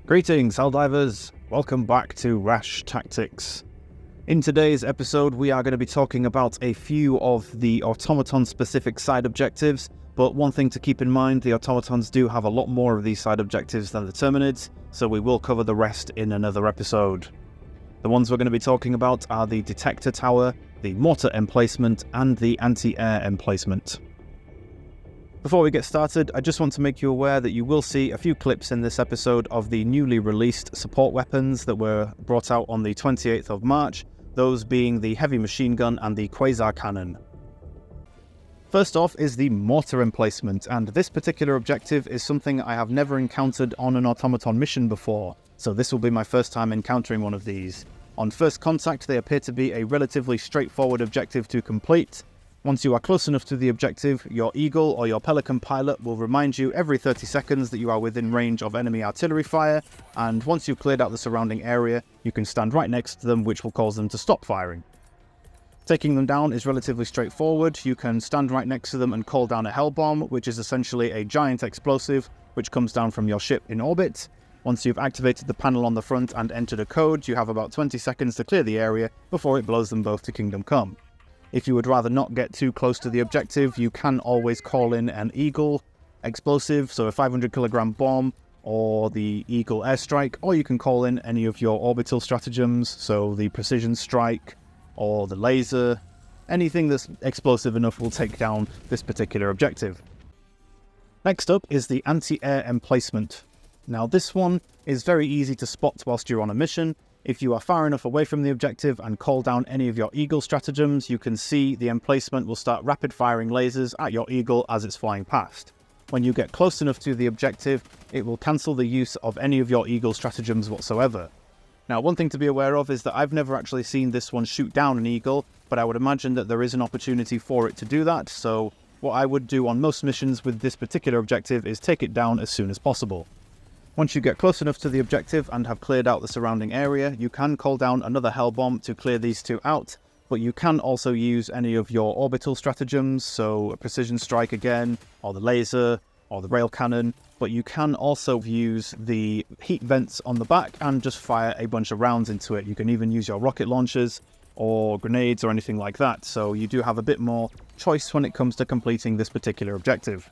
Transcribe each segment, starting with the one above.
Greetings, Helldivers! Welcome back to R.A.S.H Tactics. In today's episode, we are going to be talking about a few of the Automaton-specific side objectives, but one thing to keep in mind, the Automatons do have a lot more of these side objectives than the Terminids, so we will cover the rest in another episode. The ones we're going to be talking about are the Detector Tower, the Mortar Emplacement, and the Anti-Air Emplacement. Before we get started, I just want to make you aware that you will see a few clips in this episode of the newly released support weapons that were brought out on the 28th of March, those being the Heavy Machine Gun and the Quasar Cannon. First off is the Mortar Emplacement, and this particular objective is something I have never encountered on an Automaton mission before, so this will be my first time encountering one of these. On first contact, they appear to be a relatively straightforward objective to complete. Once you are close enough to the objective, your Eagle or your Pelican pilot will remind you every 30 seconds that you are within range of enemy artillery fire, and once you've cleared out the surrounding area, you can stand right next to them, which will cause them to stop firing. Taking them down is relatively straightforward. You can stand right next to them and call down a Hell Bomb, which is essentially a giant explosive which comes down from your ship in orbit. Once you've activated the panel on the front and entered a code, you have about 20 seconds to clear the area before it blows them both to Kingdom Come. If you would rather not get too close to the objective, you can always call in an Eagle explosive, so a 500 kilogram bomb, or the Eagle airstrike, or you can call in any of your orbital stratagems, so the precision strike, or the laser. Anything that's explosive enough will take down this particular objective. Next up is the Anti-Air Emplacement. Now this one is very easy to spot whilst you're on a mission. If you are far enough away from the objective and call down any of your Eagle stratagems, you can see the emplacement will start rapid firing lasers at your Eagle as it's flying past. When you get close enough to the objective, it will cancel the use of any of your Eagle stratagems whatsoever. Now, one thing to be aware of is that I've never actually seen this one shoot down an Eagle, but I would imagine that there is an opportunity for it to do that, so what I would do on most missions with this particular objective is take it down as soon as possible. Once you get close enough to the objective and have cleared out the surrounding area, you can call down another Hell Bomb to clear these two out, but you can also use any of your orbital stratagems, so a precision strike again, or the laser, or the rail cannon, but you can also use the heat vents on the back and just fire a bunch of rounds into it. You can even use your rocket launchers or grenades or anything like that, so you do have a bit more choice when it comes to completing this particular objective.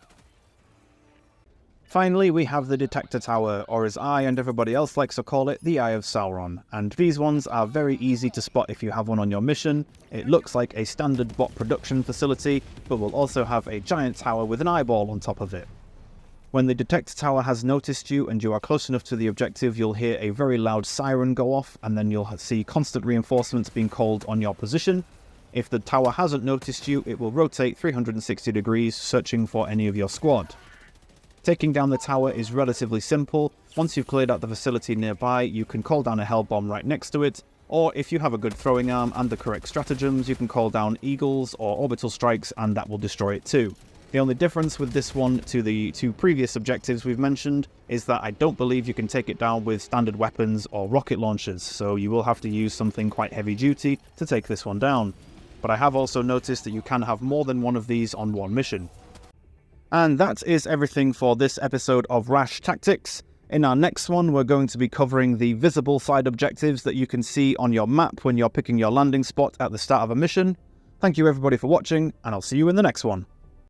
Finally, we have the Detector Tower, or as I and everybody else likes to call it, the Eye of Sauron, and these ones are very easy to spot if you have one on your mission. It looks like a standard bot production facility, but will also have a giant tower with an eyeball on top of it. When the Detector Tower has noticed you and you are close enough to the objective, you'll hear a very loud siren go off, and then you'll see constant reinforcements being called on your position. If the tower hasn't noticed you, it will rotate 360 degrees, searching for any of your squad. Taking down the tower is relatively simple. Once you've cleared out the facility nearby, you can call down a Hell Bomb right next to it, or if you have a good throwing arm and the correct stratagems, you can call down Eagles or orbital strikes and that will destroy it too. The only difference with this one to the two previous objectives we've mentioned is that I don't believe you can take it down with standard weapons or rocket launchers, so you will have to use something quite heavy duty to take this one down. But I have also noticed that you can have more than one of these on one mission. And that is everything for this episode of R.A.S.H Tactics. In our next one, we're going to be covering the visible side objectives that you can see on your map when you're picking your landing spot at the start of a mission. Thank you everybody for watching, and I'll see you in the next one.